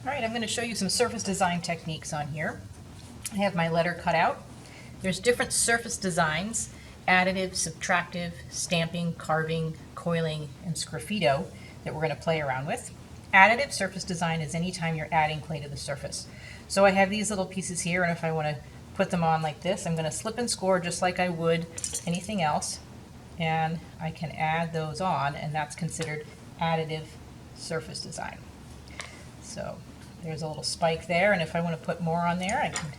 All right, I'm going to show you some surface design techniques on here. I have my letter cut out. There's different surface designs: additive, subtractive, stamping, carving, coiling, and sgraffito that we're going to play around with. Additive surface design is anytime you're adding clay to the surface. So I have these little pieces here, and if I want to put them on like this, I'm going to slip and score just like I would anything else, and I can add those on, and that's considered additive surface design. So there's a little spike there, and if I want to put more on there, I can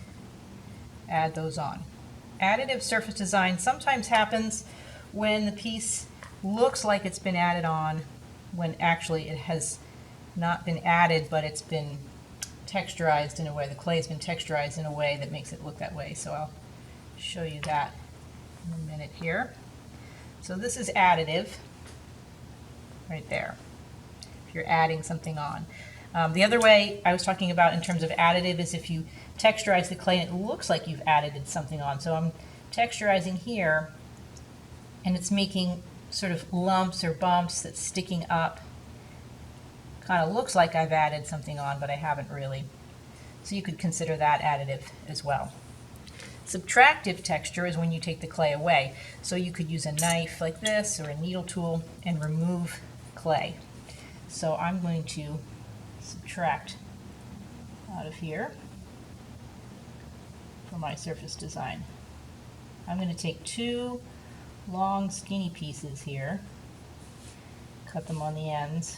add those on. Additive surface design sometimes happens when the piece looks like it's been added on when actually it has not been added, but it's been texturized in a way. The clay has been texturized in a way that makes it look that way. So I'll show you that in a minute here. So this is additive right there, if you're adding something on. The other way I was talking about in terms of additive is if you texturize the clay and it looks like you've added something on. So I'm texturizing here, and it's making sort of lumps or bumps that's sticking up. Kind of looks like I've added something on, but I haven't really. So you could consider that additive as well. Subtractive texture is when you take the clay away. So you could use a knife like this or a needle tool and remove clay. So I'm going to subtract out of here for my surface design. I'm going to take two long skinny pieces here, cut them on the ends,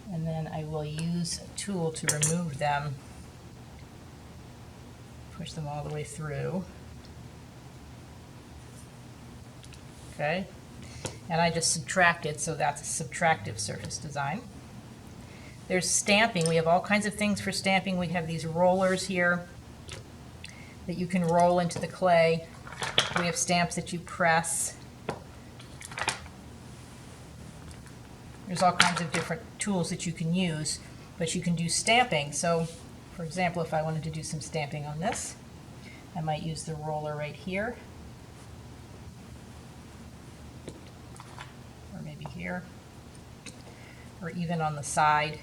and then I will use a tool to remove them, push them all the way through. Okay, and I just subtracted, so that's a subtractive surface design. There's stamping. We have all kinds of things for stamping. We have these rollers here that you can roll into the clay. We have stamps that you press. There's all kinds of different tools that you can use, but you can do stamping. So, for example, if I wanted to do some stamping on this, I might use the roller right here, or maybe here, or even on the side,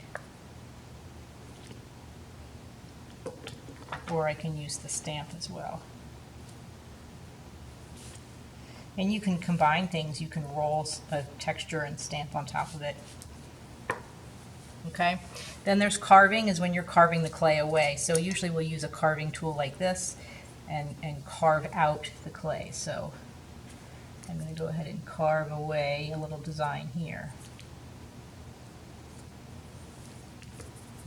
or I can use the stamp as well. And you can combine things. You can roll a texture and stamp on top of it. Okay. Then there's carving, is when you're carving the clay away. So usually we'll use a carving tool like this and carve out the clay. So I'm going to go ahead and carve away a little design here.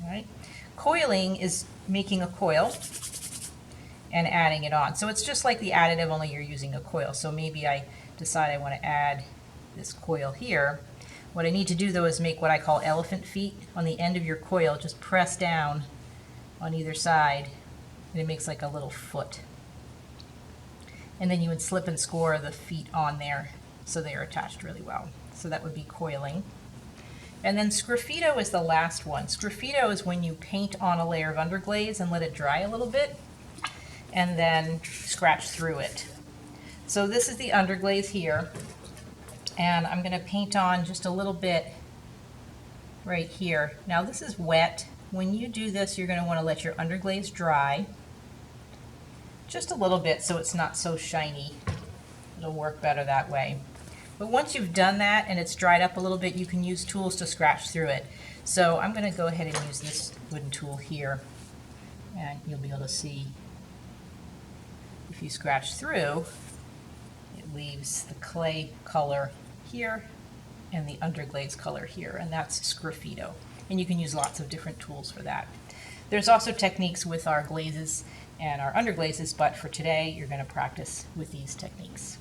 All right. Coiling is making a coil and adding it on. So it's just like the additive, only you're using a coil. So maybe I decide I want to add this coil here. What I need to do though is make what I call elephant feet on the end of your coil. Just press down on either side and it makes like a little foot. And then you would slip and score the feet on there so they are attached really well. So that would be coiling. And then sgraffito is the last one. Sgraffito is when you paint on a layer of underglaze and let it dry a little bit, and then scratch through it. So this is the underglaze here, and I'm going to paint on just a little bit right here. Now this is wet. When you do this, you're going to want to let your underglaze dry just a little bit so it's not so shiny. It'll work better that way. But once you've done that and it's dried up a little bit, you can use tools to scratch through it. So I'm going to go ahead and use this wooden tool here, and you'll be able to see if you scratch through, it leaves the clay color here and the underglaze color here, and that's sgraffito. And you can use lots of different tools for that. There's also techniques with our glazes and our underglazes, but for today you're going to practice with these techniques.